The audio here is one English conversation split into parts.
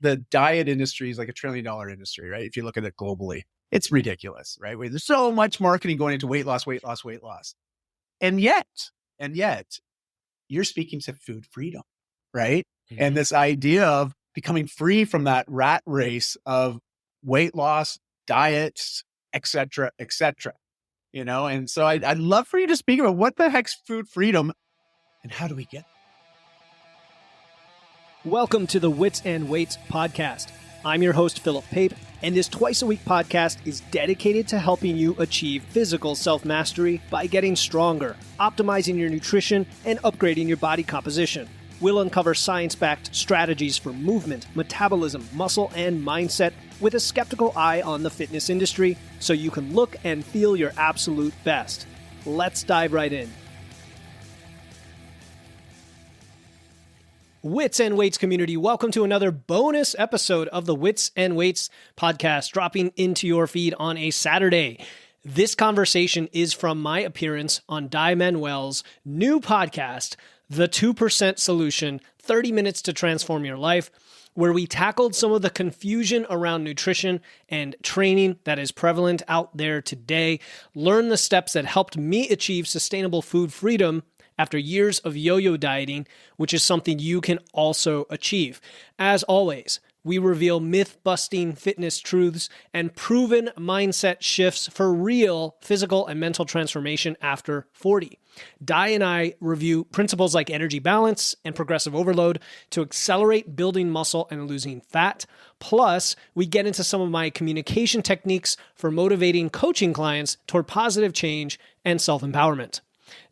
the diet industry is like $1 trillion industry, right? If you look at it globally, it's ridiculous, right? There's so much marketing going into weight loss, weight loss, weight loss. And yet you're speaking to food freedom, right? Mm-hmm. And this idea of becoming free from that rat race of weight loss, diets, et cetera, you know? And so I'd love for you to speak about what the heck's food freedom and how do we get there? Welcome to the Wits and Weights podcast. I'm your host, Philip Pape, and this twice-a-week podcast is dedicated to helping you achieve physical self-mastery by getting stronger, optimizing your nutrition, and upgrading your body composition. We'll uncover science-backed strategies for movement, metabolism, muscle, and mindset with a skeptical eye on the fitness industry so you can look and feel your absolute best. Let's dive right in. Wits and Weights community, welcome to another bonus episode of the Wits and Weights podcast, dropping into your feed on a Saturday. This conversation is from my appearance on Dai Manuel's new podcast, The 2% Solution, 30 Minutes to Transform Your Life, where we tackled some of the confusion around nutrition and training that is prevalent out there today, learn the steps that helped me achieve sustainable food freedom after years of yo-yo dieting, which is something you can also achieve. As always, we reveal myth-busting fitness truths and proven mindset shifts for real physical and mental transformation after 40. Dai and I review principles like energy balance and progressive overload to accelerate building muscle and losing fat. Plus, we get into some of my communication techniques for motivating coaching clients toward positive change and self-empowerment.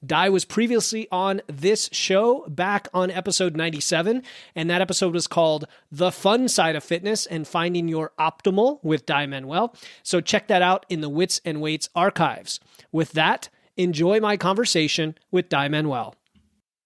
Dai was previously on this show back on episode 97, and that episode was called The Fun Side of Fitness and Finding Your Optimal with Dai Manuel. So check that out in the Wits and Weights archives. With that, enjoy my conversation with Dai Manuel.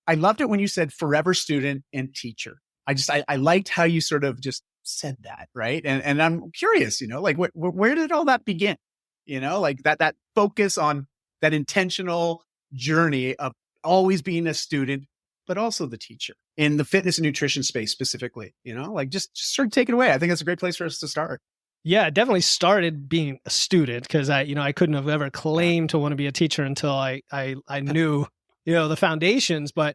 I loved it when you said forever student and teacher. I liked how you sort of just said that, right? And I'm curious, you know, like where did all that begin? You know, like that focus on that intentional journey of always being a student, but also the teacher in the fitness and nutrition space specifically, you know, like just sort of take it away. I think that's a great place for us to start. Yeah, it definitely started being a student because I couldn't have ever claimed to want to be a teacher until I knew, the foundations, but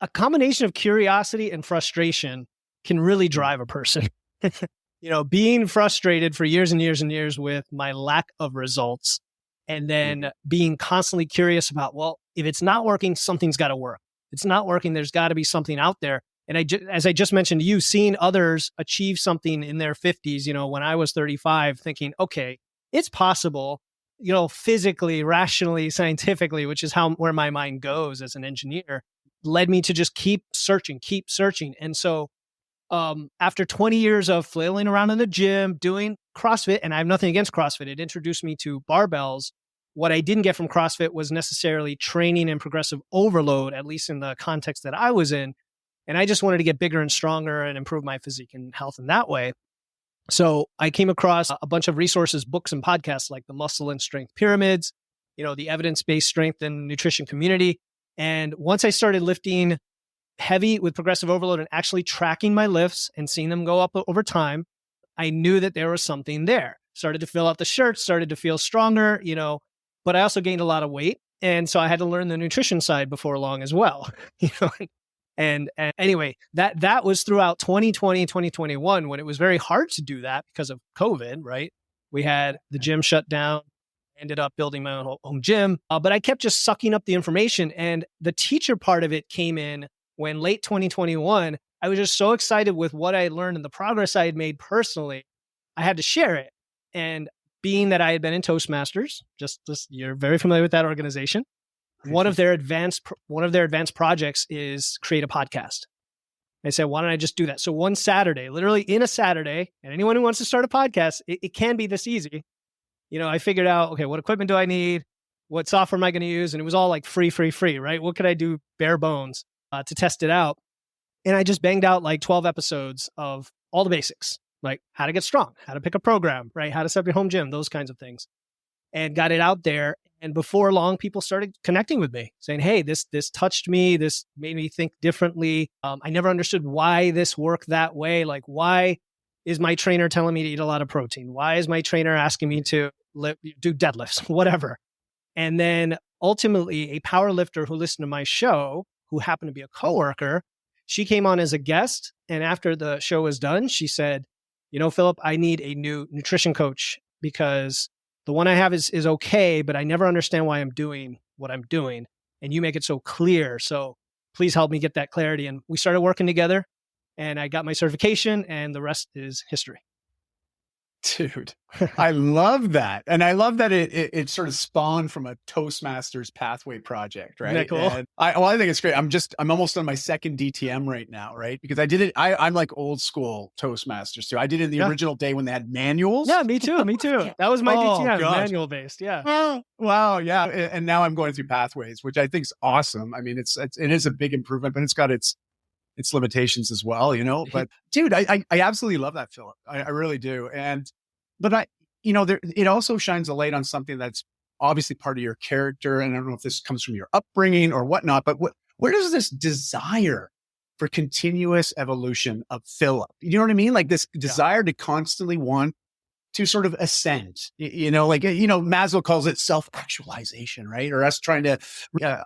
a combination of curiosity and frustration can really drive a person. Being frustrated for years and years and years with my lack of results, and then being constantly curious about, well, if it's not working, something's got to work. If it's not working, there's got to be something out there. And as I just mentioned to you, seeing others achieve something in their 50s, when I was 35, thinking, okay, it's possible, physically, rationally, scientifically, which is where my mind goes as an engineer, led me to just keep searching. And so after 20 years of flailing around in the gym, doing CrossFit, and I have nothing against CrossFit, it introduced me to barbells. What I didn't get from CrossFit was necessarily training and progressive overload, at least in the context that I was in. And I just wanted to get bigger and stronger and improve my physique and health in that way. So I came across a bunch of resources, books, and podcasts like the Muscle and Strength Pyramids, the evidence-based strength and nutrition community. And once I started lifting heavy with progressive overload and actually tracking my lifts and seeing them go up over time, I knew that there was something there. Started to fill out the shirts, started to feel stronger, but I also gained a lot of weight. And so I had to learn the nutrition side before long as well, And anyway, that was throughout 2020 and 2021 when it was very hard to do that because of COVID, right? We had the gym shut down, ended up building my own home gym, but I kept just sucking up the information. And the teacher part of it came in when late 2021, I was just so excited with what I had learned and the progress I had made personally, I had to share it. And being that I had been in Toastmasters, just you're very familiar with that organization, one of their advanced projects is create a podcast. I said, why don't I just do that? So one Saturday, literally in a Saturday, and anyone who wants to start a podcast, it can be this easy. I figured out, okay, what equipment do I need? What software am I going to use? And it was all like free, right? What could I do bare bones to test it out? And I just banged out like 12 episodes of all the basics, like how to get strong, how to pick a program, right? How to set up your home gym, those kinds of things, and got it out there. And before long, people started connecting with me, saying, "Hey, this touched me. This made me think differently. I never understood why this worked that way. Like, why is my trainer telling me to eat a lot of protein? Why is my trainer asking me to do deadlifts, whatever?" And then ultimately, a power lifter who listened to my show, who happened to be a coworker, she came on as a guest. And after the show was done, she said, "Philip, I need a new nutrition coach because the one I have is okay, but I never understand why I'm doing what I'm doing. And you make it so clear. So please help me get that clarity." And we started working together and I got my certification and the rest is history. Dude, I love that. And I love that it sort of spawned from a Toastmasters pathway project, right? Isn't that cool? And I think it's great. I'm almost on my second DTM right now, right? Because I did it. I'm like old school Toastmasters too. I did it in the original day when they had manuals. Yeah, me too. That was my DTM, gosh. manual based. Yeah. Oh, wow. Yeah. And now I'm going through pathways, which I think is awesome. I mean, it is a big improvement, but it's got its limitations as well, but dude, I absolutely love that, Philip. I really do. But it also shines a light on something that's obviously part of your character. And I don't know if this comes from your upbringing or whatnot, but where does this desire for continuous evolution of Philip? You know what I mean? Like this desire to constantly want to sort of ascend, Maslow calls it self-actualization, right? Or us trying to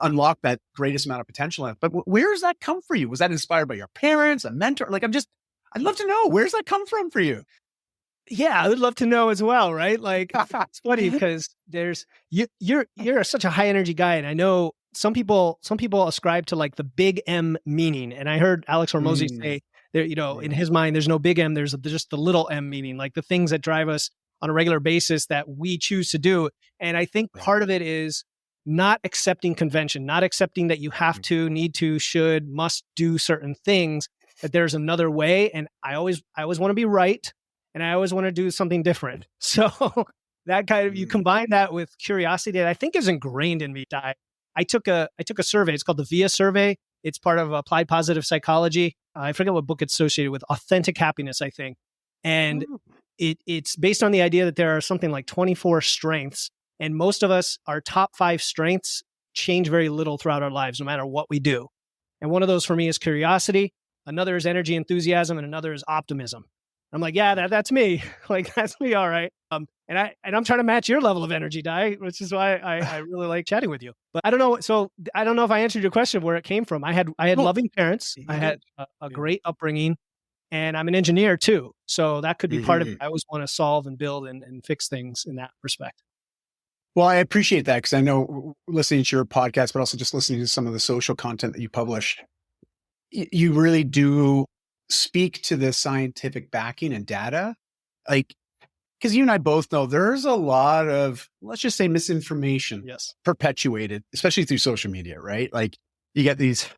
unlock that greatest amount of potential. But where does that come for you? Was that inspired by your parents, a mentor? I'd love to know, where's that come from for you? Yeah, I would love to know as well, right? Like it's funny because you're such a high energy guy. And I know some people ascribe to like the big M meaning. And I heard Alex Hormozi say, there, in his mind, there's no big M. There's just the little M meaning, like the things that drive us on a regular basis that we choose to do. And I think part of it is not accepting convention, not accepting that you have to, need to, should, must do certain things, that there's another way. And I always want to be right. And I always want to do something different. So that kind of, you combine that with curiosity that I think is ingrained in me. I took a survey. It's called the VIA survey. It's part of applied positive psychology. I forget what book it's associated with. Authentic Happiness, I think. And it's based on the idea that there are something like 24 strengths. And most of us, our top 5 strengths change very little throughout our lives, no matter what we do. And one of those for me is curiosity. Another is energy, enthusiasm, and another is optimism. I'm like, yeah, that's me. Like, that's me. All right. And I'm trying to match your level of energy, Dai, which is why I really like chatting with you. But I don't know. So I don't know if I answered your question where it came from. I had loving parents. I had a great upbringing, and I'm an engineer too. So that could be part of it. I always want to solve and build and fix things in that respect. Well, I appreciate that because I know listening to your podcast, but also just listening to some of the social content that you publish, you really do speak to the scientific backing and data. Like, because you and I both know there's a lot of, let's just say, misinformation perpetuated, especially through social media, right? Like you get these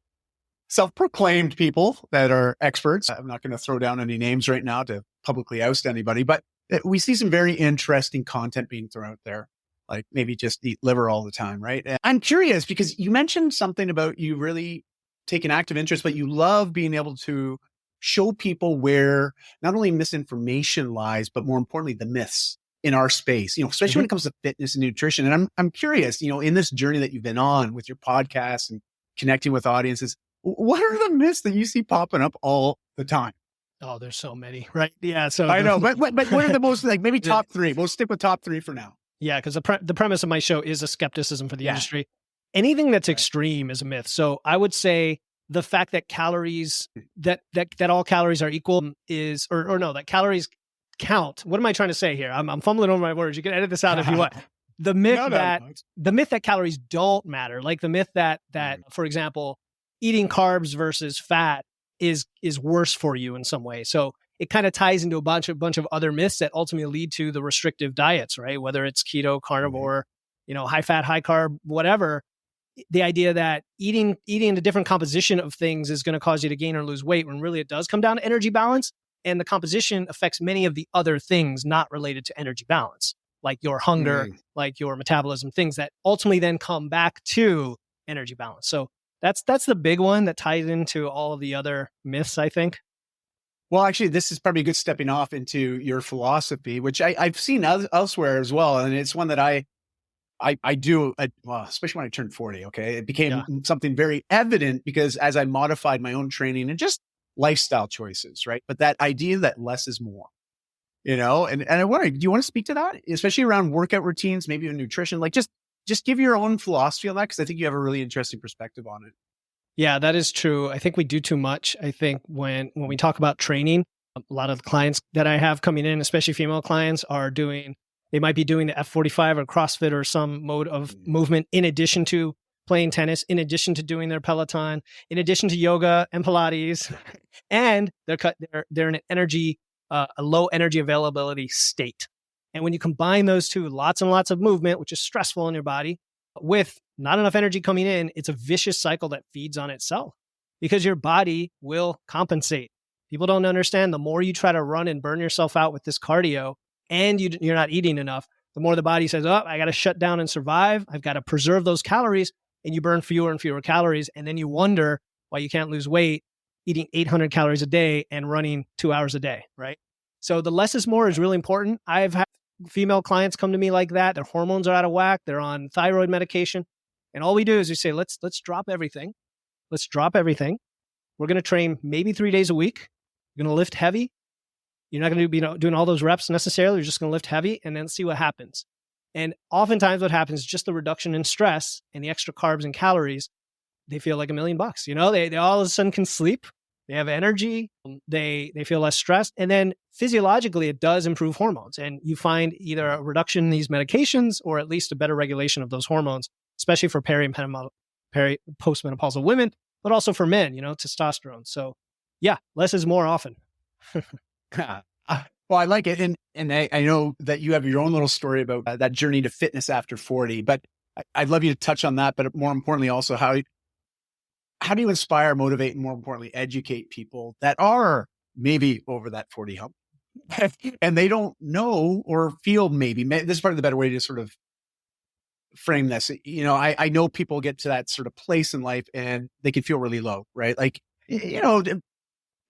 self-proclaimed people that are experts. I'm not going to throw down any names right now to publicly oust anybody, but we see some very interesting content being thrown out there, like maybe just eat liver all the time, right? And I'm curious because you mentioned something about you really take an active interest, but you love being able to show people where not only misinformation lies, but more importantly, the myths in our space, especially when it comes to fitness and nutrition. And I'm curious, in this journey that you've been on with your podcast and connecting with audiences, what are the myths that you see popping up all the time? Oh, there's so many, right? Yeah. So I know, but what are the most, like maybe top 3? We'll stick with top 3 for now. Yeah. Because the premise of my show is a skepticism for the industry. Anything that's extreme is a myth. So I would say the fact that calories, that all calories are equal is, or no, that calories count. What am I trying to say here? I'm fumbling over my words. You can edit this out if you want. The myth the myth that calories don't matter, like the myth that for example, eating carbs versus fat is worse for you in some way. So it kind of ties into a bunch of other myths that ultimately lead to the restrictive diets, right? Whether it's keto, carnivore, high fat, high carb, whatever. The idea that eating a different composition of things is going to cause you to gain or lose weight, when really it does come down to energy balance, and the composition affects many of the other things not related to energy balance, like your hunger, like your metabolism, things that ultimately then come back to energy balance. So that's the big one that ties into all of the other myths, I think. Well, actually, this is probably a good stepping off into your philosophy, which I've seen elsewhere as well. And it's one that I I do, well, especially when I turned 40. Okay. It became Yeah. something very evident because as I modified my own training and just lifestyle choices, right? But that idea that less is more, and I wonder, do you want to speak to that, especially around workout routines, maybe even nutrition? Like just give your own philosophy on that, because I think you have a really interesting perspective on it. Yeah, that is true. I think we do too much. I think when we talk about training, a lot of the clients that I have coming in, especially female clients, they might be doing the F45 or CrossFit or some mode of movement in addition to playing tennis, in addition to doing their Peloton, in addition to yoga and Pilates, and they're in an a low energy availability state. And when you combine those two, lots and lots of movement, which is stressful in your body, with not enough energy coming in, it's a vicious cycle that feeds on itself because your body will compensate. People don't understand, the more you try to run and burn yourself out with this cardio and you're not eating enough, the more the body says, oh, I got to shut down and survive. I've got to preserve those calories, and you burn fewer and fewer calories. And then you wonder why you can't lose weight eating 800 calories a day and running 2 hours a day, right? So the less is more is really important. I've had female clients come to me like that. Their hormones are out of whack. They're on thyroid medication. And all we do is we say, let's drop everything. Let's drop everything. We're going to train maybe 3 days a week. You're going to lift heavy. You're not going to be doing all those reps necessarily. You're just going to lift heavy and then see what happens. And oftentimes what happens is just the reduction in stress and the extra carbs and calories. They feel like $1,000,000. They all of a sudden can sleep. They have energy. They feel less stressed. And then physiologically, it does improve hormones. And you find either a reduction in these medications or at least a better regulation of those hormones, especially for postmenopausal women, but also for men, testosterone. So yeah, less is more often. Well, I like it. And I know that you have your own little story about that journey to fitness after 40, but I'd love you to touch on that. But more importantly, also how do you inspire, motivate, and more importantly, educate people that are maybe over that 40 hump and they don't know or feel maybe this is probably the better way to sort of frame this. I know people get to that sort of place in life and they can feel really low, right? Like,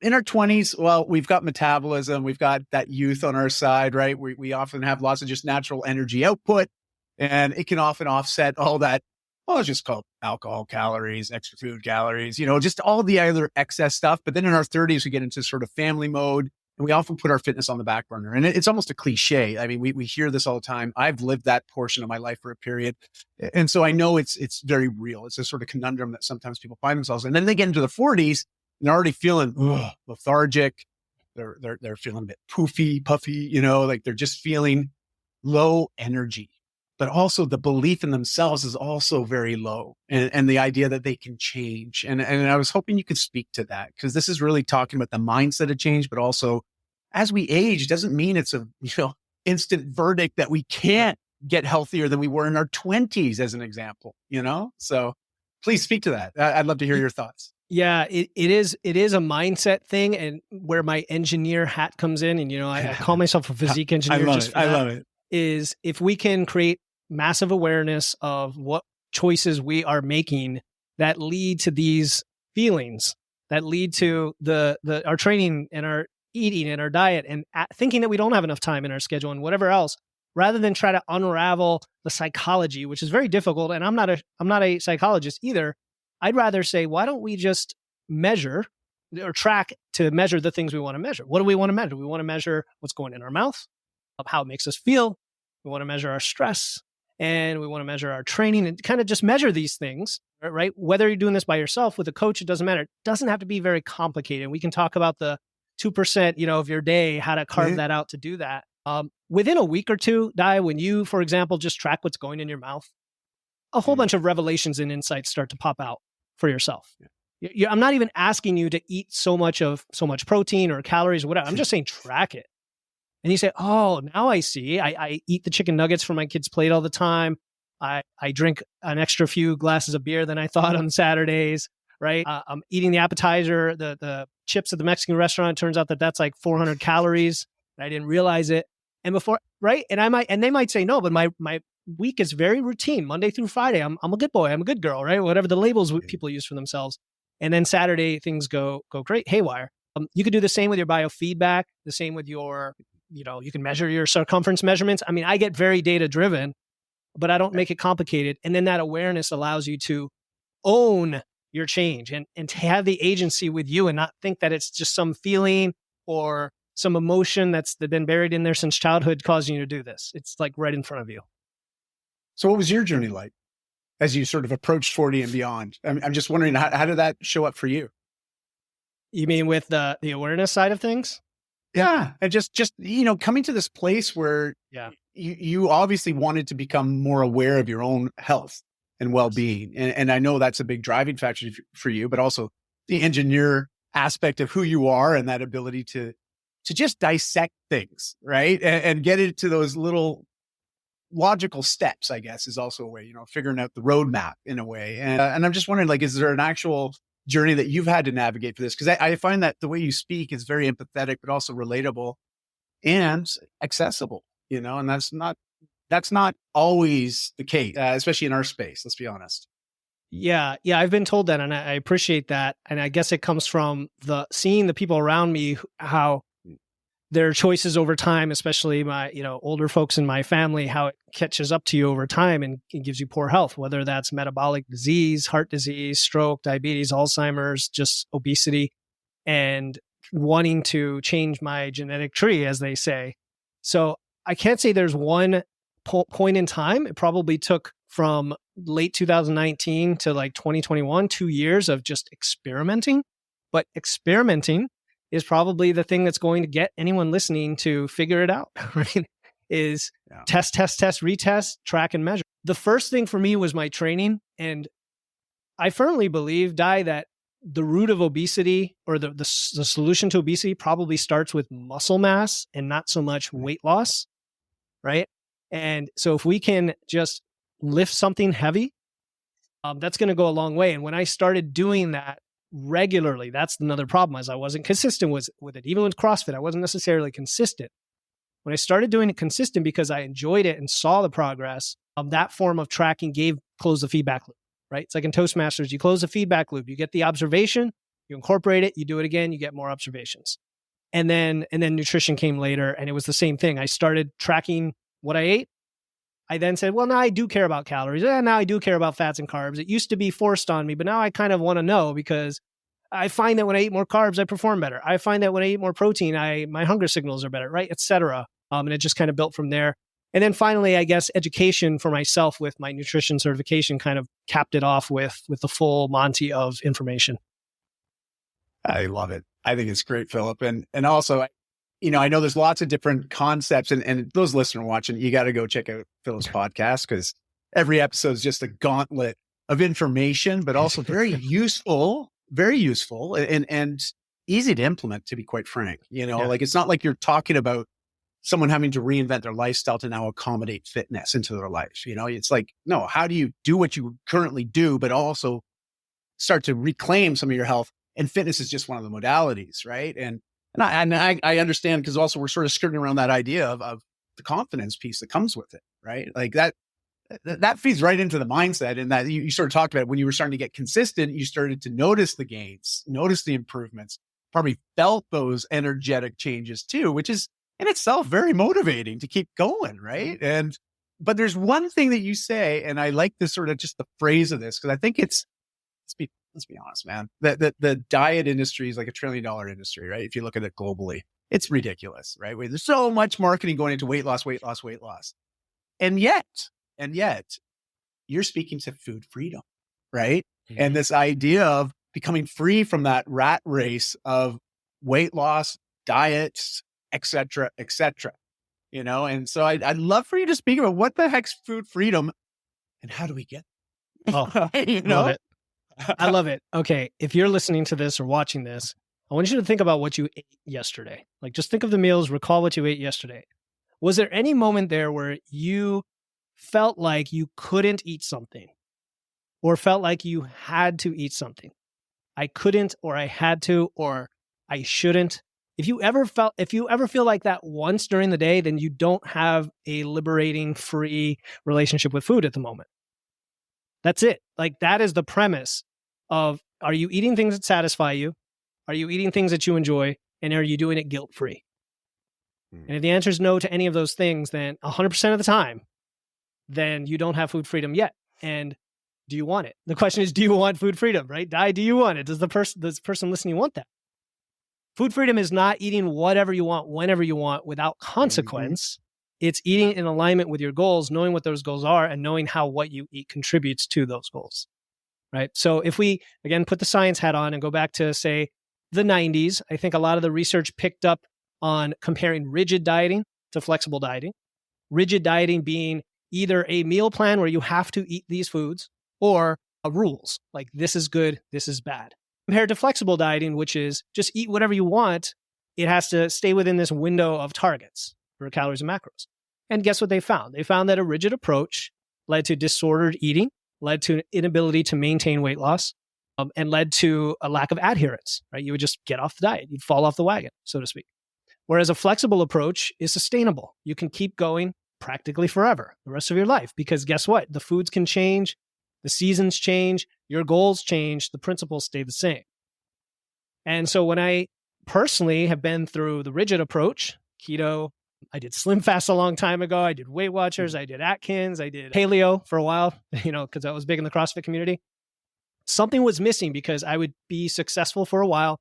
in our 20s, well, we've got metabolism, we've got that youth on our side, right? We often have lots of just natural energy output, and it can often offset all that, well, it's just called alcohol calories, extra food calories, just all the other excess stuff. But then in our 30s, we get into sort of family mode, and we often put our fitness on the back burner. And it's almost a cliche. I mean, we hear this all the time. I've lived that portion of my life for a period. And so I know it's very real. It's a sort of conundrum that sometimes people find themselves in. And then they get into the 40s, and they're already feeling lethargic. They're feeling a bit puffy, like they're just feeling low energy. But also the belief in themselves is also very low, and the idea that they can change. And I was hoping you could speak to that, because this is really talking about the mindset of change, but also as we age, doesn't mean it's a instant verdict that we can't get healthier than we were in our 20s, as an example. So please speak to that. I'd love to hear your thoughts. Yeah, it is a mindset thing, and where my engineer hat comes in, and I call myself a physique engineer. I love it. Is if we can create massive awareness of what choices we are making that lead to these feelings, that lead to our training and our eating and our diet, and thinking that we don't have enough time in our schedule and whatever else, rather than try to unravel the psychology, which is very difficult. And I'm not a psychologist either. I'd rather say, why don't we just measure or track to measure the things we want to measure? What do we want to measure? We want to measure what's going in our mouth, how it makes us feel. We want to measure our stress, and we want to measure our training, and kind of just measure these things, right? Whether you're doing this by yourself with a coach, it doesn't matter. It doesn't have to be very complicated. We can talk about the 2%, of your day, how to carve that out to do that. Within a week or two, Dai, when you, for example, just track what's going in your mouth, a whole bunch of revelations and insights start to pop out for yourself. I'm not even asking you to eat so much protein or calories or whatever. I'm just saying track it. And you say, oh, now I see. I eat the chicken nuggets from my kid's plate all the time. I drink an extra few glasses of beer than I thought on Saturdays, right? I'm eating the appetizer, the chips at the Mexican restaurant. It turns out that's like 400 calories. And I didn't realize it. And right? And they might say no, but my week is very routine, Monday through Friday. I'm a good boy. I'm a good girl, right? Whatever the labels people use for themselves. And then Saturday, things go great, haywire. You could do the same with your biofeedback, the same with your, you can measure your circumference measurements. I mean, I get very data driven, but I don't make it complicated. And then that awareness allows you to own your change and to have the agency with you and not think that it's just some feeling or some emotion that's been buried in there since childhood causing you to do this. It's like right in front of you. So what was your journey like as you sort of approached 40 and beyond? I'm just wondering, how did that show up for you? You mean with the awareness side of things? Yeah. And just, coming to this place where you obviously wanted to become more aware of your own health and well-being. And I know that's a big driving factor for you, but also the engineer aspect of who you are and that ability to just dissect things, right? And get into those little logical steps, I guess, is also a way, figuring out the roadmap in a way. And I'm just wondering, like, is there an actual journey that you've had to navigate for this? Because I find that the way you speak is very empathetic, but also relatable and accessible, and that's not always the case, especially in our space. Let's be honest. Yeah. I've been told that, and I appreciate that. And I guess it comes from seeing the people around me, how their choices over time, especially my, older folks in my family, how it catches up to you over time and gives you poor health, whether that's metabolic disease, heart disease, stroke, diabetes, Alzheimer's, just obesity, and wanting to change my genetic tree, as they say. So I can't say there's one point in time. It probably took from late 2019 to like 2021, 2 years of just experimenting. But experimenting is probably the thing that's going to get anyone listening to figure it out, right? Is test, retest, track and measure. The first thing for me was my training. And I firmly believe, Dai, that the root of obesity, or the solution to obesity, probably starts with muscle mass and not so much weight loss, right? And so if we can just lift something heavy, that's going to go a long way. And when I started doing that regularly, that's another problem, as I wasn't consistent with it. Even with CrossFit, I wasn't necessarily consistent. When I started doing it consistent because I enjoyed it and saw the progress, that form of tracking closed the feedback loop, right? It's like in Toastmasters, you close the feedback loop, you get the observation, you incorporate it, you do it again, you get more observations. And then nutrition came later, and it was the same thing. I started tracking what I ate. I then said, well, now I do care about calories. Now I do care about fats and carbs. It used to be forced on me, but now I kind of want to know, because I find that when I eat more carbs, I perform better. I find that when I eat more protein, my hunger signals are better, right? Et cetera. And it just kind of built from there. And then finally, I guess education for myself with my nutrition certification kind of capped it off with the full Monty of information. I love it. I think it's great, Philip. And also, I know there's lots of different concepts, and those listeners watching, you got to go check out Philip's podcast, because every episode is just a gauntlet of information, but also very useful and easy to implement, to be quite frank. Like, it's not like you're talking about someone having to reinvent their lifestyle to now accommodate fitness into their life. It's like, no, how do you do what you currently do, but also start to reclaim some of your health? And fitness is just one of the modalities, right? And I understand, because also we're sort of skirting around that idea of the confidence piece that comes with it, right? Like that feeds right into the mindset, and that you sort of talked about when you were starting to get consistent, you started to notice the gains, notice the improvements, probably felt those energetic changes too, which is in itself very motivating to keep going, right? But there's one thing that you say, and I like this sort of just the phrase of this, because I think let's be honest, man. The diet industry is like $1 trillion industry, right? If you look at it globally, it's ridiculous, right? There's so much marketing going into weight loss. And yet you're speaking to food freedom, right? Mm-hmm. And this idea of becoming free from that rat race of weight loss, diets, et cetera, and so I'd love for you to speak about what the heck's food freedom and how do we get it? Oh, love it. I love it. Okay. If you're listening to this or watching this, I want you to think about what you ate yesterday. Like, just think of the meals, recall what you ate yesterday. Was there any moment there where you felt like you couldn't eat something, or felt like you had to eat something? I couldn't, or I had to, or I shouldn't. If you ever feel like that once during the day, then you don't have a liberating, free relationship with food at the moment. That's it. Like, that is the premise of, are you eating things that satisfy you? Are you eating things that you enjoy? And are you doing it guilt-free? And if the answer is no to any of those things, then 100% of the time, then you don't have food freedom yet. And do you want it? The question is, do you want food freedom, right? Dai, do you want it? Does the person listening want that? Food freedom is not eating whatever you want, whenever you want, without consequence. It's eating in alignment with your goals, knowing what those goals are, and knowing how what you eat contributes to those goals, right? So if we, again, put the science hat on and go back to, say, the 90s, I think a lot of the research picked up on comparing rigid dieting to flexible dieting. Rigid dieting being either a meal plan where you have to eat these foods or rules, like this is good, this is bad. Compared to flexible dieting, which is just eat whatever you want, it has to stay within this window of targets for calories and macros. And guess what they found? They found that a rigid approach led to disordered eating, led to an inability to maintain weight loss, and led to a lack of adherence, right? You would just get off the diet. You'd fall off the wagon, so to speak. Whereas a flexible approach is sustainable. You can keep going practically forever, the rest of your life, because guess what? The foods can change, the seasons change, your goals change, the principles stay the same. And so when I personally have been through the rigid approach, keto, I did Slim Fast a long time ago. I did Weight Watchers. I did Atkins. I did paleo for a while, because I was big in the CrossFit community. Something was missing because I would be successful for a while,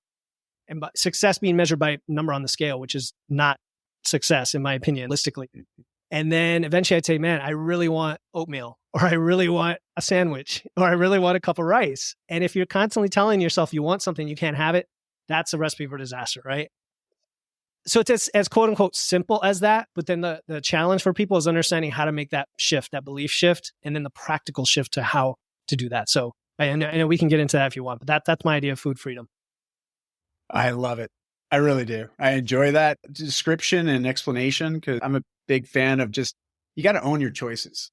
and by success being measured by number on the scale, which is not success in my opinion, holistically. And then eventually I'd say, man, I really want oatmeal, or I really want a sandwich, or I really want a cup of rice. And if you're constantly telling yourself you want something, you can't have it, that's a recipe for disaster, right? So it's as quote unquote simple as that. But then the challenge for people is understanding how to make that shift, that belief shift, and then the practical shift to how to do that. So I know we can get into that if you want, but that's my idea of food freedom. I love it. I really do. I enjoy that description and explanation because I'm a big fan of just, you got to own your choices.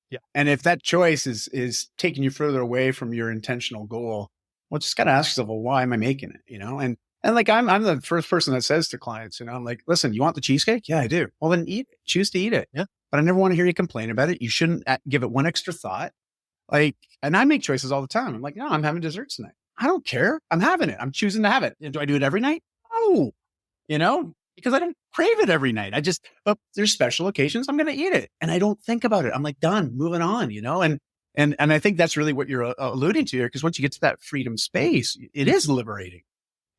Yeah. And if that choice is taking you further away from your intentional goal, well, just got to ask yourself, well, why am I making it? And like, I'm the first person that says to clients, I'm like, listen, you want the cheesecake? Yeah, I do. Well, then eat it. Choose to eat it. Yeah. But I never want to hear you complain about it. You shouldn't give it one extra thought. And I make choices all the time. I'm like, no, I'm having dessert tonight. I don't care. I'm having it. I'm choosing to have it. Do I do it every night? No, because I don't crave it every night. There's special occasions. I'm going to eat it. And I don't think about it. I'm like, done, moving on, and I think that's really what you're alluding to here. Because once you get to that freedom space, it is liberating.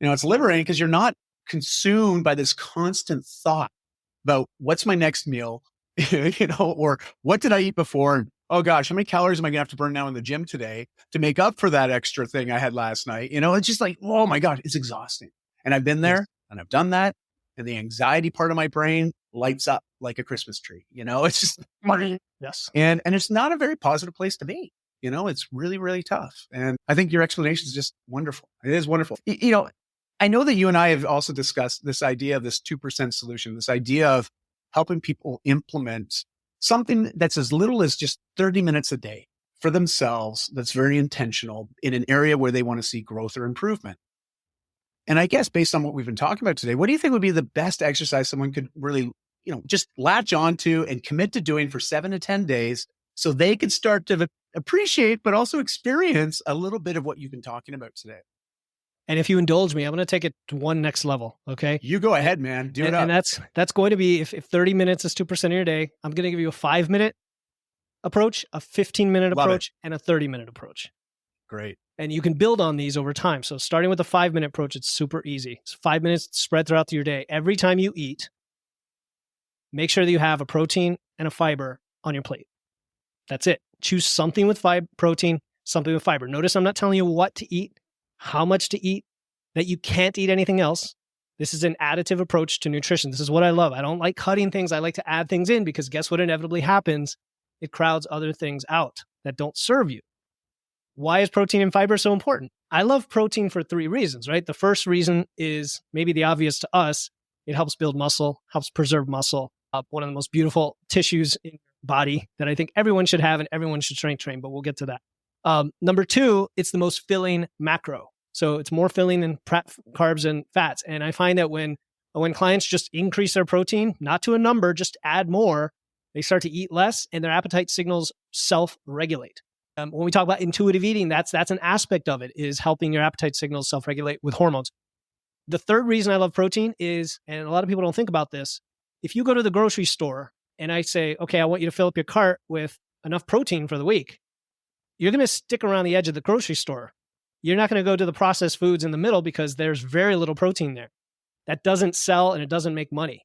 It's liberating because you're not consumed by this constant thought about what's my next meal, or what did I eat before? Oh gosh, how many calories am I gonna have to burn now in the gym today to make up for that extra thing I had last night? It's just like, oh my God, it's exhausting. And I've been there and I've done that. And the anxiety part of my brain lights up like a Christmas tree. It's just money. Yes. And it's not a very positive place to be. It's really, really tough. And I think your explanation is just wonderful. It is wonderful. I know that you and I have also discussed this idea of this 2% solution, this idea of helping people implement something that's as little as just 30 minutes a day for themselves, that's very intentional in an area where they want to see growth or improvement. And I guess based on what we've been talking about today, what do you think would be the best exercise someone could really, just latch onto and commit to doing for 7 to 10 days so they could start to appreciate, but also experience a little bit of what you've been talking about today? And if you indulge me, I'm going to take it to one next level. Okay. You go ahead, man. Do it up. And that's going to be, if 30 minutes is 2% of your day, I'm going to give you a 5-minute approach, a 15-minute approach, and a 30-minute approach. Great. And you can build on these over time. So starting with a 5-minute approach, it's super easy. It's 5 minutes spread throughout your day. Every time you eat, make sure that you have a protein and a fiber on your plate. That's it. Choose something with protein, something with fiber. Notice I'm not telling you what to eat, how much to eat, that you can't eat anything else. This is an additive approach to nutrition. This is what I love. I don't like cutting things. I like to add things in because guess what inevitably happens? It crowds other things out that don't serve you. Why is protein and fiber so important? I love protein for 3 reasons, right? The first reason is maybe the obvious to us. It helps build muscle, helps preserve muscle. One of the most beautiful tissues in your body that I think everyone should have and everyone should strength train, but we'll get to that. Number 2, it's the most filling macro. So it's more filling than carbs and fats. And I find that when clients just increase their protein, not to a number, just add more, they start to eat less and their appetite signals self-regulate. When we talk about intuitive eating, that's an aspect of it, is helping your appetite signals self-regulate with hormones. The third reason I love protein is, and a lot of people don't think about this, if you go to the grocery store and I say, okay, I want you to fill up your cart with enough protein for the week, you're going to stick around the edge of the grocery store. You're not going to go to the processed foods in the middle because there's very little protein there. That doesn't sell and it doesn't make money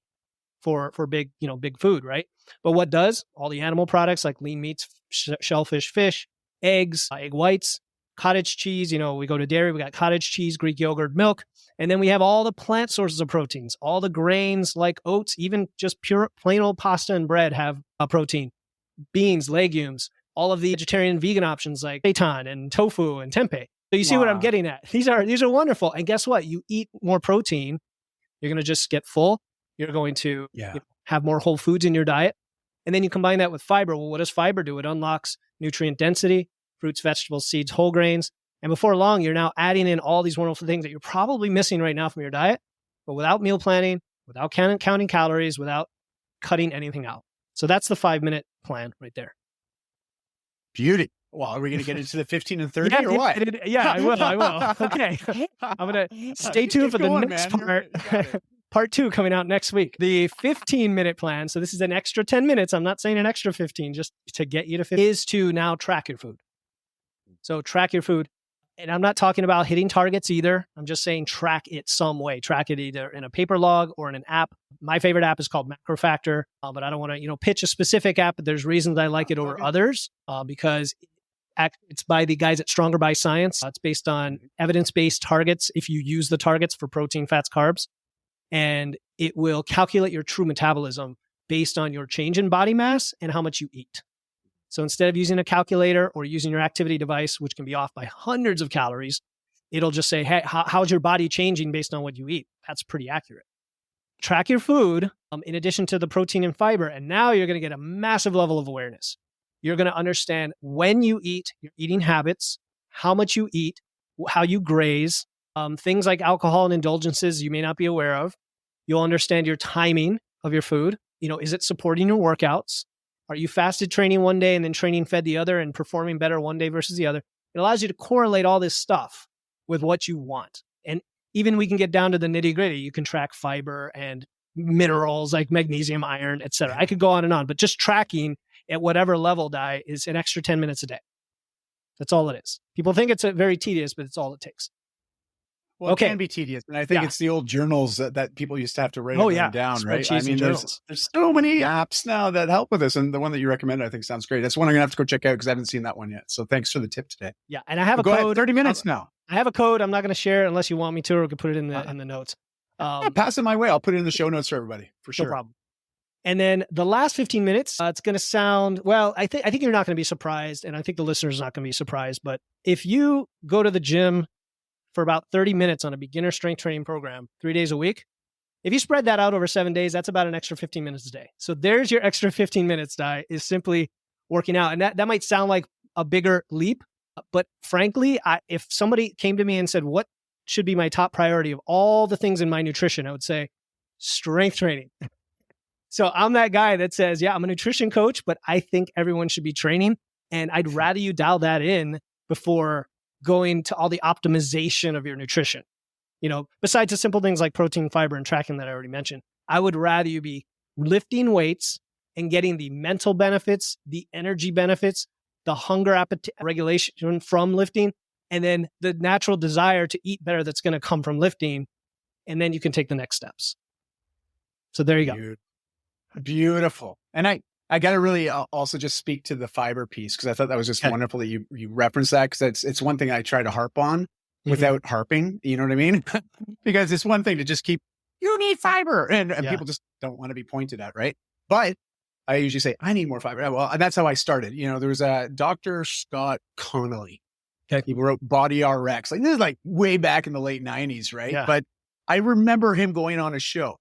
for big, big food, right? But what does? All the animal products like lean meats, shellfish, fish, eggs, egg whites, cottage cheese. We go to dairy, we got cottage cheese, Greek yogurt, milk. And then we have all the plant sources of proteins, all the grains like oats, even just pure plain old pasta and bread have a protein. Beans, legumes, all of the vegetarian and vegan options like seitan and tofu and tempeh. So you see what I'm getting at? These are wonderful. And guess what? You eat more protein, you're going to just get full. You're going to have more whole foods in your diet. And then you combine that with fiber. Well, what does fiber do? It unlocks nutrient density, fruits, vegetables, seeds, whole grains. And before long, you're now adding in all these wonderful things that you're probably missing right now from your diet, but without meal planning, without counting calories, without cutting anything out. So that's the 5-minute plan right there. Beauty. Well, are we going to get into the 15 and 30 or what? I will. Okay. I'm going to stay tuned for the next part. Part 2 coming out next week. The 15-minute plan. So this is an extra 10 minutes. I'm not saying an extra 15, just to get you to 15, is to now track your food. So track your food. And I'm not talking about hitting targets either. I'm just saying track it some way. Track it either in a paper log or in an app. My favorite app is called MacroFactor, but I don't want to, pitch a specific app. But there's reasons I like it over others because it's by the guys at Stronger by Science. It's based on evidence-based targets if you use the targets for protein, fats, carbs. And it will calculate your true metabolism based on your change in body mass and how much you eat. So instead of using a calculator or using your activity device, which can be off by hundreds of calories, it'll just say, hey, how's your body changing based on what you eat? That's pretty accurate. Track your food in addition to the protein and fiber. And now you're going to get a massive level of awareness. You're going to understand when you eat, your eating habits, how much you eat, how you graze, things like alcohol and indulgences you may not be aware of. You'll understand your timing of your food. Is it supporting your workouts? Are you fasted training one day and then training fed the other and performing better one day versus the other? It allows you to correlate all this stuff with what you want. And even we can get down to the nitty gritty. You can track fiber and minerals like magnesium, iron, etc. I could go on and on, but just tracking at whatever level, Dai, is an extra 10 minutes a day. That's all it is. People think it's very tedious, but it's all it takes. Well, it can be tedious. And I think it's the old journals that people used to have to write down, right? I mean, there's so many apps now that help with this. And the one that you recommended, I think sounds great. That's one I'm going to have to go check out because I haven't seen that one yet. So thanks for the tip today. Yeah. And I have a code. code. 30 minutes now. I have a code. I'm not going to share it unless you want me to, or we can put it in the notes. Pass it my way. I'll put it in the show notes for everybody, for sure. No problem. And then the last 15 minutes, it's going to sound, well, I think you're not going to be surprised. And I think the listener's not going to be surprised. But if you go to the gym for about 30 minutes on a beginner strength training program, 3 days a week, if you spread that out over 7 days, that's about an extra 15 minutes a day. So there's your extra 15 minutes, Dai, is simply working out. And that might sound like a bigger leap. But frankly, if somebody came to me and said, what should be my top priority of all the things in my nutrition, I would say strength training. So I'm that guy that says, yeah, I'm a nutrition coach, but I think everyone should be training. And I'd rather you dial that in before going to all the optimization of your nutrition. Besides the simple things like protein, fiber, and tracking that I already mentioned, I would rather you be lifting weights and getting the mental benefits, the energy benefits, the hunger appetite regulation from lifting, and then the natural desire to eat better that's going to come from lifting. And then you can take the next steps. So there you go. Beautiful. And I got to really also just speak to the fiber piece because I thought that was just wonderful that you referenced that because it's one thing I try to harp on without harping. You know what I mean? Because it's one thing to just keep, you need fiber. And people just don't want to be pointed at, right? But I usually say, I need more fiber. Well, and that's how I started. There was a Dr. Scott Connolly. Okay. He wrote Body RX. Like this is like way back in the late 90s, right? Yeah. But I remember him going on a show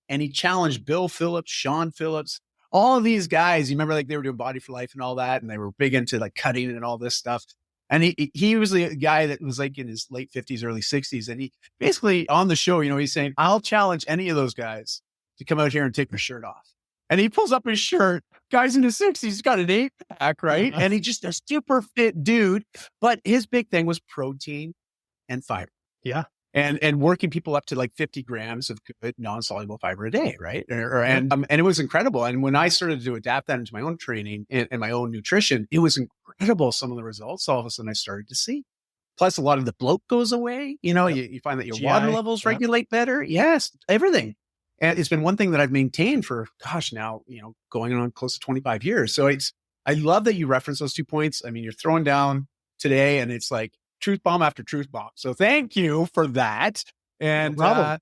and he challenged Bill Phillips, Sean Phillips, all of these guys. You remember like they were doing Body for Life and all that. And they were big into like cutting and all this stuff. And he was the guy that was like in his late 50s, early 60s. And he basically on the show, he's saying, I'll challenge any of those guys to come out here and take their shirt off. And he pulls up his shirt. Guy's in his 60s. He's got an 8-pack, right? And he's just a super fit dude. But his big thing was protein and fiber. Yeah. and working people up to like 50 grams of good non-soluble fiber a day, right? And it was incredible. And when I started to adapt that into my own training and my own nutrition, it was incredible. Some of the results all of a sudden I started to see. Plus, a lot of the bloat goes away. You know, you find that your water levels regulate better. Yes, everything. And it's been one thing that I've maintained for, now, going on close to 25 years. So I love that you reference those 2 points. I mean, you're throwing down today and it's like truth bomb after truth bomb. So thank you for that. And, no problem.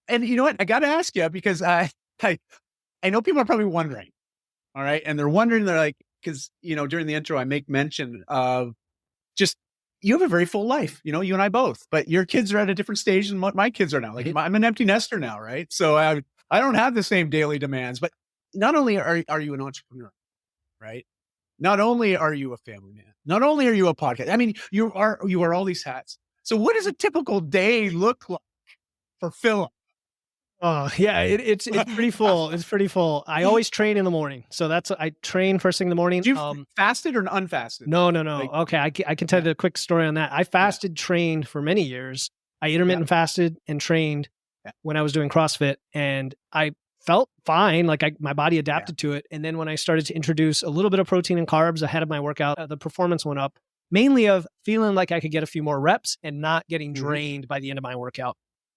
And you know what? I got to ask you because I know people are probably wondering. All right. And they're wondering, they're like, because, during the intro, I make mention of just, you have a very full life, you and I both, but your kids are at a different stage than what my kids are now. Like I'm an empty nester now, right? So I don't have the same daily demands, but not only are you an entrepreneur, right? Not only are you a family man, not only are you a podcast. I mean, you are all these hats. So what does a typical day look like for Philip? Oh yeah, it's pretty full. It's pretty full. I always train in the morning, so I train first thing in the morning. Do you fasted or unfasted? No. Like, okay, I can tell you a quick story on that. I fasted, trained for many years. I intermittent fasted and trained when I was doing CrossFit, and I felt fine. Like my body adapted to it. And then when I started to introduce a little bit of protein and carbs ahead of my workout, the performance went up. Mainly of feeling like I could get a few more reps and not getting drained by the end of my workout.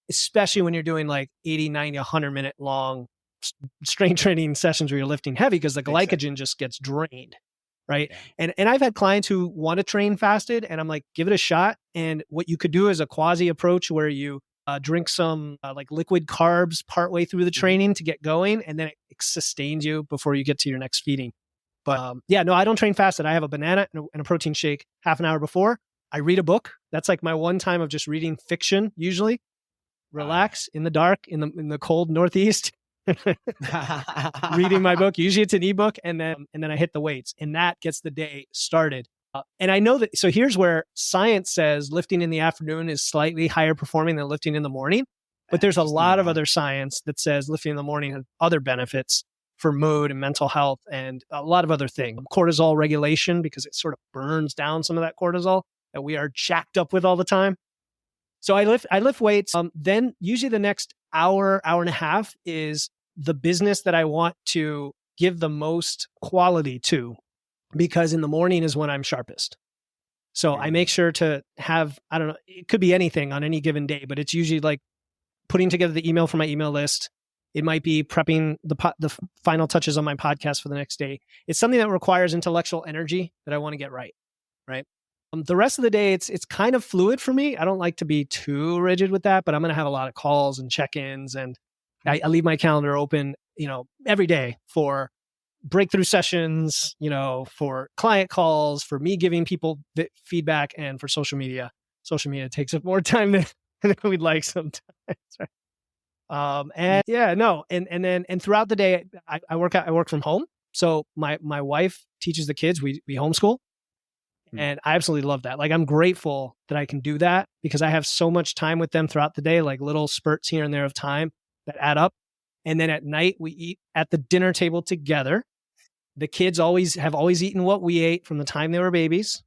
Especially when you're doing like 80, 90, 100-minute long strength training sessions where you're lifting heavy because the glycogen just gets drained, right? Yeah. And I've had clients who want to train fasted and I'm like, give it a shot. And what you could do is a quasi approach where you drink some like liquid carbs partway through the training to get going, and then it sustains you before you get to your next feeding. But no, I don't train fasted. I have a banana and a protein shake half an hour before. I read a book. That's like my one time of just reading fiction usually. Relax in the dark, in the cold Northeast, reading my book. Usually it's an ebook, and then I hit the weights, and that gets the day started. And I know that. So here's where science says lifting in the afternoon is slightly higher performing than lifting in the morning. But there's a lot of other science that says lifting in the morning has other benefits for mood and mental health, and a lot of other things. Cortisol regulation, because it sort of burns down some of that cortisol that we are jacked up with all the time. So I lift weights. Then usually the next hour and a half is the business that I want to give the most quality to, because in the morning is when I'm sharpest. So I make sure to have, I don't know, it could be anything on any given day, but it's usually like putting together the email for my email list. It might be prepping the final touches on my podcast for the next day. It's something that requires intellectual energy that I want to get right. The rest of the day, it's kind of fluid for me. I don't like to be too rigid with that, but I'm going to have a lot of calls and check-ins, and I leave my calendar open, every day for breakthrough sessions, for client calls, for me giving people feedback, and for social media. Social media takes up more time than we'd like sometimes. Right? And throughout the day, I work from home. So my wife teaches the kids. We homeschool. And I absolutely love that. Like, I'm grateful that I can do that because I have so much time with them throughout the day, like little spurts here and there of time that add up. And then at night, we eat at the dinner table together. The kids have always eaten what we ate from the time they were babies,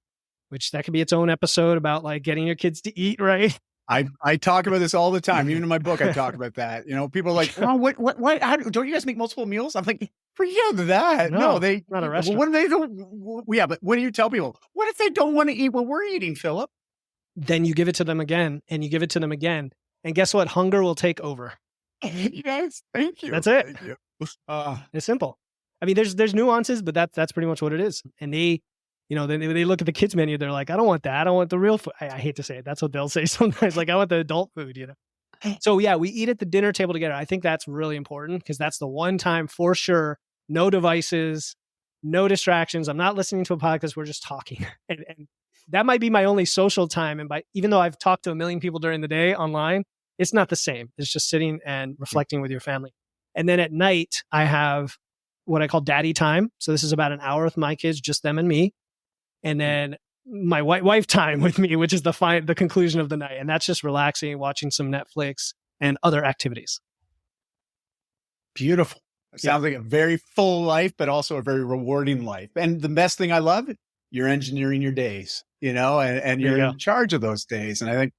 which that could be its own episode about like getting your kids to eat right. I talk about this all the time. Even in my book, I talk about that. People are like, oh, what, don't you guys make multiple meals? I'm like, forget that. No, they, not a restaurant. What if they don't? Yeah, but what do you tell people? What if they don't want to eat what we're eating, Philip? Then you give it to them again, and you give it to them again. And guess what? Hunger will take over. Yes, thank you. That's it. Thank you. It's simple. I mean, there's nuances, but that's pretty much what it is. And they look at the kids menu. They're like, I don't want that. I don't want the real food. I hate to say it. That's what they'll say sometimes. Like, I want the adult food, So yeah, we eat at the dinner table together. I think that's really important because that's the one time for sure. No devices, no distractions. I'm not listening to a podcast. We're just talking. And that might be my only social time. And even though I've talked to 1 million people during the day online, it's not the same. It's just sitting and reflecting with your family. And then at night, I have what I call daddy time. So this is about an hour with my kids, just them and me. And then my wife time with me, which is the conclusion of the night. And that's just relaxing, watching some Netflix and other activities. Beautiful. It sounds like a very full life, but also a very rewarding life. And the best thing I love, you're engineering your days, and you're in charge of those days. And I think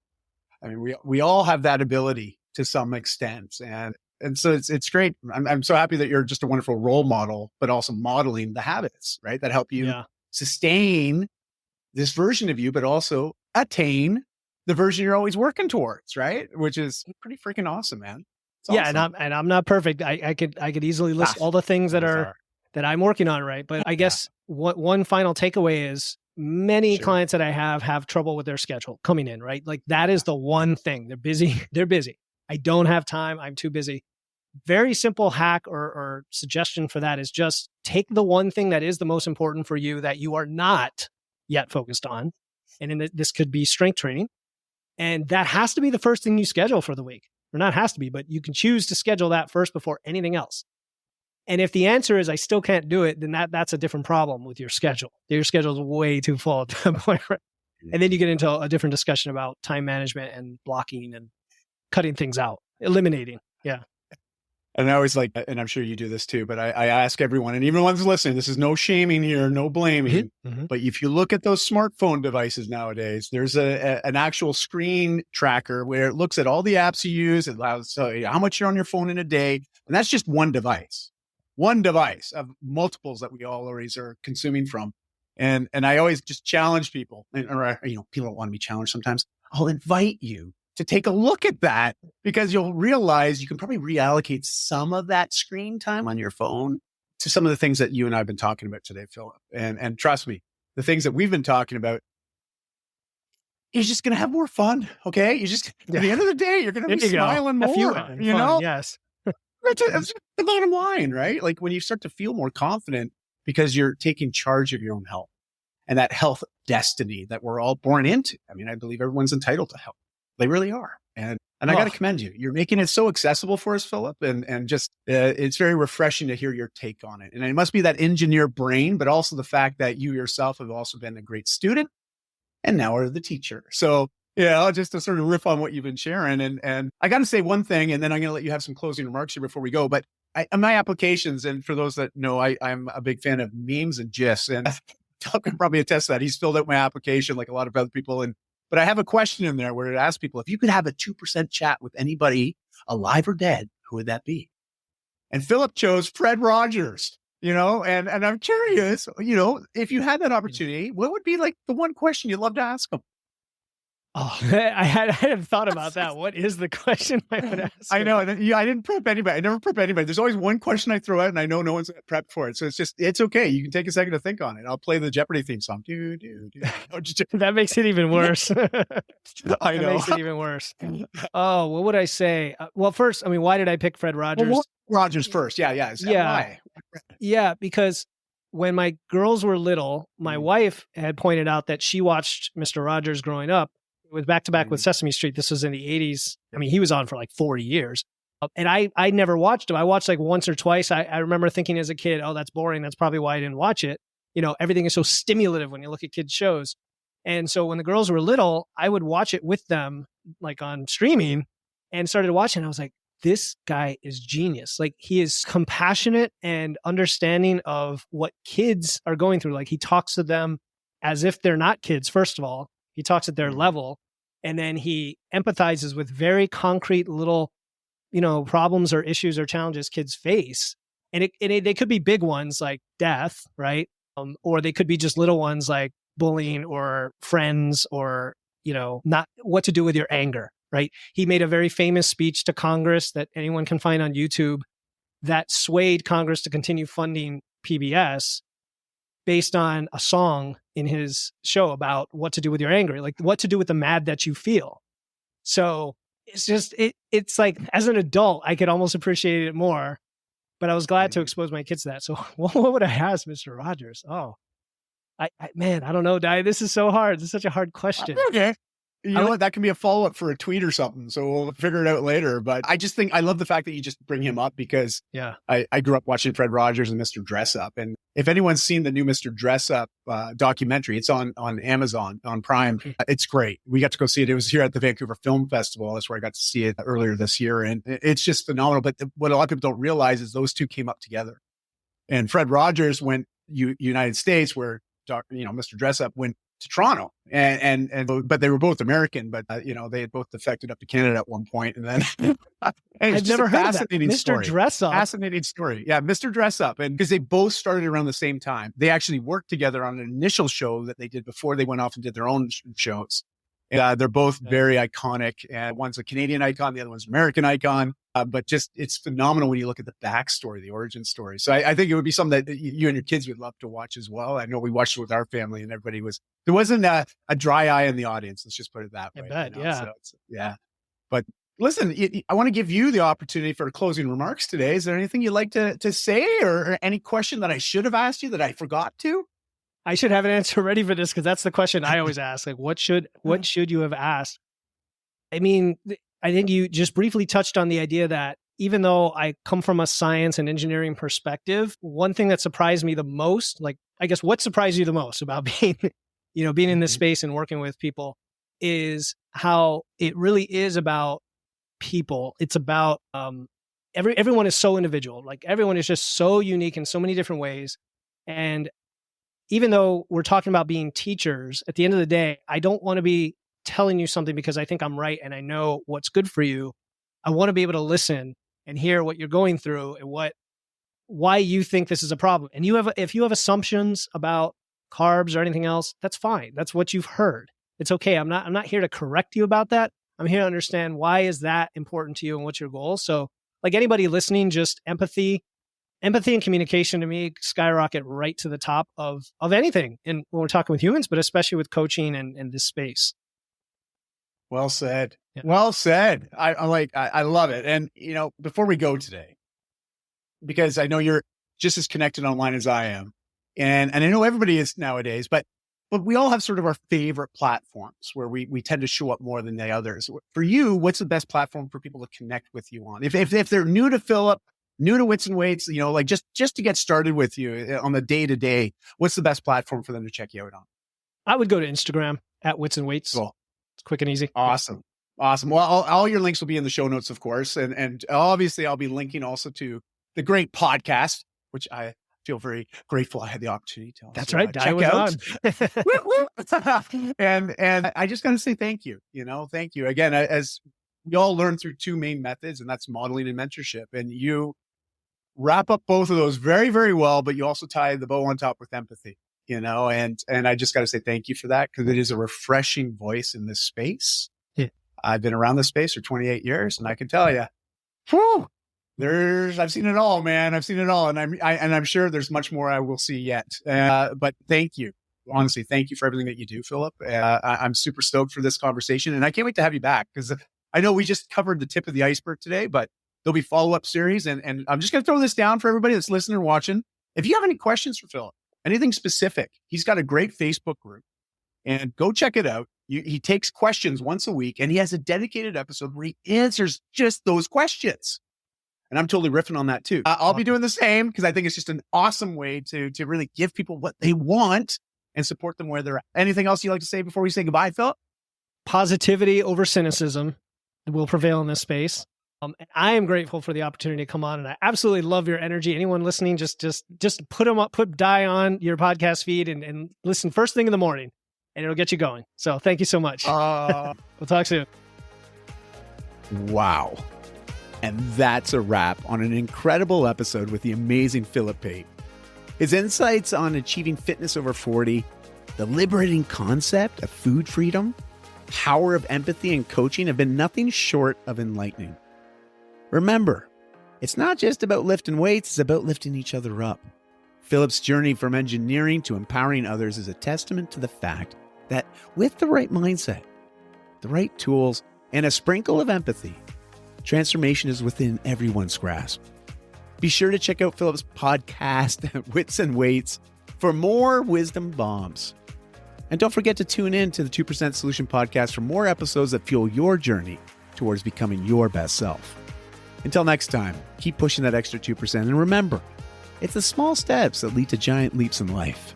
I mean, we all have that ability to some extent. And so it's great. I'm so happy that you're just a wonderful role model, but also modeling the habits, right? That help you sustain this version of you, but also attain the version you're always working towards, right? Which is pretty freaking awesome, man. It's awesome. And I'm not perfect. I could easily list all the things that I'm working on, right? But I guess one final takeaway is many clients that I have trouble with their schedule coming in, right? Like that is the one thing. They're busy. They're busy. I don't have time. I'm too busy. Very simple hack or suggestion for that is just take the one thing that is the most important for you that you are not yet focused on. And this could be strength training. And that has to be the first thing you schedule for the week. Or not has to be, but you can choose to schedule that first before anything else. And if the answer is I still can't do it, then that's a different problem with your schedule. Your schedule is way too full at that point. Right? And then you get into a different discussion about time management and blocking and cutting things out, eliminating. Yeah. And I always like, and I'm sure you do this too, but I ask everyone, and even the ones listening, this is no shaming here, no blaming. But if you look at those smartphone devices nowadays, there's an actual screen tracker where it looks at all the apps you use. It allows how much you're on your phone in a day. And that's just one device of multiples that we all always are consuming from. And I always just challenge people, or people don't want to be challenged sometimes. I'll invite you to take a look at that, because you'll realize you can probably reallocate some of that screen time on your phone to some of the things that you and I have been talking about today, Philip. And trust me, the things that we've been talking about, you're just going to have more fun. Okay. You just, at the end of the day, you're going to be smiling more, you know? Yes. That's the bottom line, right? Like when you start to feel more confident because you're taking charge of your own health and that health destiny that we're all born into. I mean, I believe everyone's entitled to health. They really are. And I got to commend you. You're making it so accessible for us, Philip. And just, it's very refreshing to hear your take on it. And it must be that engineer brain, but also the fact that you yourself have also been a great student and now are the teacher. So yeah, just to sort of riff on what you've been sharing. And I got to say one thing, and then I'm going to let you have some closing remarks here before we go. But my applications, and for those that know, I'm a big fan of memes and GIFs, and Philip can probably attest to that. He's filled out my application like a lot of other people. But I have a question in there where it asks people, if you could have a 2% chat with anybody alive or dead, who would that be? And Philip chose Fred Rogers, and I'm curious, if you had that opportunity, what would be like the one question you'd love to ask him? Oh, I hadn't thought about that. What is the question I would ask? I know. I didn't prep anybody. I never prep anybody. There's always one question I throw out and I know no one's prepped for it. So it's okay. You can take a second to think on it. I'll play the Jeopardy theme song. That makes it even worse. I know. That makes it even worse. Oh, what would I say? Well, first, I mean, why did I pick Fred Rogers? Well, Rogers first. Yeah. Why? Yeah, because when my girls were little, my wife had pointed out that she watched Mr. Rogers growing up. It was back to back with Sesame Street. This was in the 80s. I mean, he was on for like 40 years. And I never watched him. I watched like once or twice. I remember thinking as a kid, oh, that's boring. That's probably why I didn't watch it. Everything is so stimulative when you look at kids' shows. And so when the girls were little, I would watch it with them, like on streaming, and started watching. I was like, this guy is genius. Like he is compassionate and understanding of what kids are going through. Like he talks to them as if they're not kids, first of all. He talks at their level, and then he empathizes with very concrete little, problems or issues or challenges kids face. And they could be big ones like death, right? Or they could be just little ones like bullying or friends or, not what to do with your anger, right? He made a very famous speech to Congress that anyone can find on YouTube that swayed Congress to continue funding PBS based on a song in his show about what to do with your anger, like what to do with the mad that you feel. So it's just, it's like, as an adult, I could almost appreciate it more, but I was glad to expose my kids to that. So what would I ask Mr. Rogers? Oh, I don't know, Dai. This is so hard. This is such a hard question. Okay. You know what? That can be a follow-up for a tweet or something. So we'll figure it out later. But I just think I love the fact that you just bring him up because I grew up watching Fred Rogers and Mr. Dress Up. And if anyone's seen the new Mr. Dress Up documentary, it's on Amazon, on Prime. It's great. We got to go see it. It was here at the Vancouver Film Festival. That's where I got to see it earlier this year. And it's just phenomenal. But what a lot of people don't realize is those two came up together. And Fred Rogers went United States where, Mr. Dress Up went to Toronto, but they were both American, but they had both defected up to Canada at one point, and then I've never heard of that. Mr. Story. Dress Up. Fascinating story. Yeah, Mr. Dress Up, and because they both started around the same time, they actually worked together on an initial show that they did before they went off and did their own shows. They're both very iconic. One's a Canadian icon, the other one's an American icon. But just, it's phenomenal when you look at the backstory, the origin story. So I think it would be something that you and your kids would love to watch as well. I know we watched it with our family, and there wasn't a dry eye in the audience. Let's just put it that way. I bet, yeah. So yeah. But listen, I want to give you the opportunity for closing remarks today. Is there anything you'd like to say, or any question that I should have asked you that I forgot to? I should have an answer ready for this, because that's the question I always ask. Like, what should you have asked? I mean, I think you just briefly touched on the idea that even though I come from a science and engineering perspective, one thing that surprised me the most, like, I guess what surprised you the most about being in this space and working with people, is how it really is about people. It's about, everyone is so individual. Like, everyone is just so unique in so many different ways. And even though we're talking about being teachers, at the end of the day, I don't want to be telling you something because I think I'm right and I know what's good for you. I want to be able to listen and hear what you're going through and why you think this is a problem. And if you have assumptions about carbs or anything else, that's fine. That's what you've heard. It's okay. I'm not here to correct you about that. I'm here to understand why is that important to you and what's your goal. So, like anybody listening, just empathy and communication to me skyrocket right to the top of anything. And when we're talking with humans, but especially with coaching and this space. Well said. Yeah. Well said. I love it. And, before we go today, because I know you're just as connected online as I am, and I know everybody is nowadays, but we all have sort of our favorite platforms where we tend to show up more than the others. For you, what's the best platform for people to connect with you on? If they're new to Philip, new to Wits and Weights, like just to get started with you on the day-to-day, what's the best platform for them to check you out on? I would go to Instagram at Wits and Weights. Cool. It's quick and easy. Awesome. Well, all your links will be in the show notes, of course. And obviously I'll be linking also to the great podcast, which I feel very grateful I had the opportunity to. That's right. Dai was on. And I just got to say thank you. Thank you again, as we all learn through two main methods, and that's modeling and mentorship. And you wrap up both of those very, very well, but you also tie the bow on top with empathy. And I just got to say thank you for that, because it is a refreshing voice in this space. Yeah. I've been around this space for 28 years, and I can tell you, I've seen it all, man. I've seen it all, and I'm sure there's much more I will see yet. But thank you, honestly, thank you for everything that you do, Philip. I'm super stoked for this conversation, and I can't wait to have you back, because I know we just covered the tip of the iceberg today, but there'll be follow-up series, and I'm just going to throw this down for everybody that's listening or watching. If you have any questions for Philip, anything specific, he's got a great Facebook group, and go check it out. He takes questions once a week, and he has a dedicated episode where he answers just those questions. And I'm totally riffing on that too. I'll be doing the same, because I think it's just an awesome way to really give people what they want and support them where they're at. Anything else you'd like to say before we say goodbye, Philip? Positivity over cynicism will prevail in this space. And I am grateful for the opportunity to come on, and I absolutely love your energy. Anyone listening, just put Dai on your podcast feed and listen first thing in the morning, and it'll get you going. So thank you so much. We'll talk soon. Wow. And that's a wrap on an incredible episode with the amazing Philip Pate. His insights on achieving fitness over 40, the liberating concept of food freedom, power of empathy and coaching have been nothing short of enlightening. Remember, it's not just about lifting weights, it's about lifting each other up. Philip's journey from engineering to empowering others is a testament to the fact that with the right mindset, the right tools, and a sprinkle of empathy, transformation is within everyone's grasp. Be sure to check out Philip's podcast, Wits and Weights, for more wisdom bombs. And don't forget to tune in to the 2% Solution podcast for more episodes that fuel your journey towards becoming your best self. Until next time, keep pushing that extra 2%. And remember, it's the small steps that lead to giant leaps in life.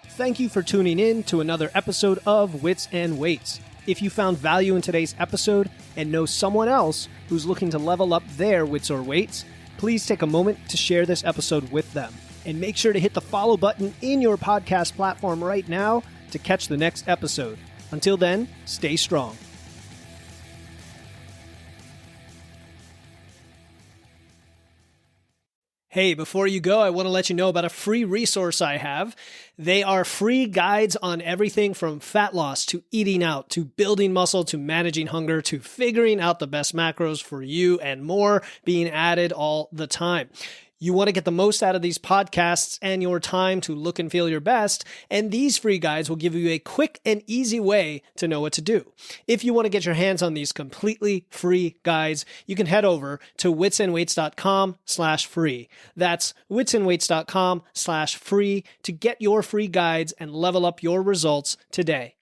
Thank you for tuning in to another episode of Wits and Weights. If you found value in today's episode and know someone else who's looking to level up their wits or weights, please take a moment to share this episode with them. And make sure to hit the follow button in your podcast platform right now to catch the next episode. Until then, stay strong. Hey, before you go, I want to let you know about a free resource I have. They are free guides on everything from fat loss to eating out to building muscle to managing hunger to figuring out the best macros for you and more being added all the time. You want to get the most out of these podcasts and your time to look and feel your best, and these free guides will give you a quick and easy way to know what to do. If you want to get your hands on these completely free guides, you can head over to witsandweights.com/free. That's witsandweights.com/free to get your free guides and level up your results today.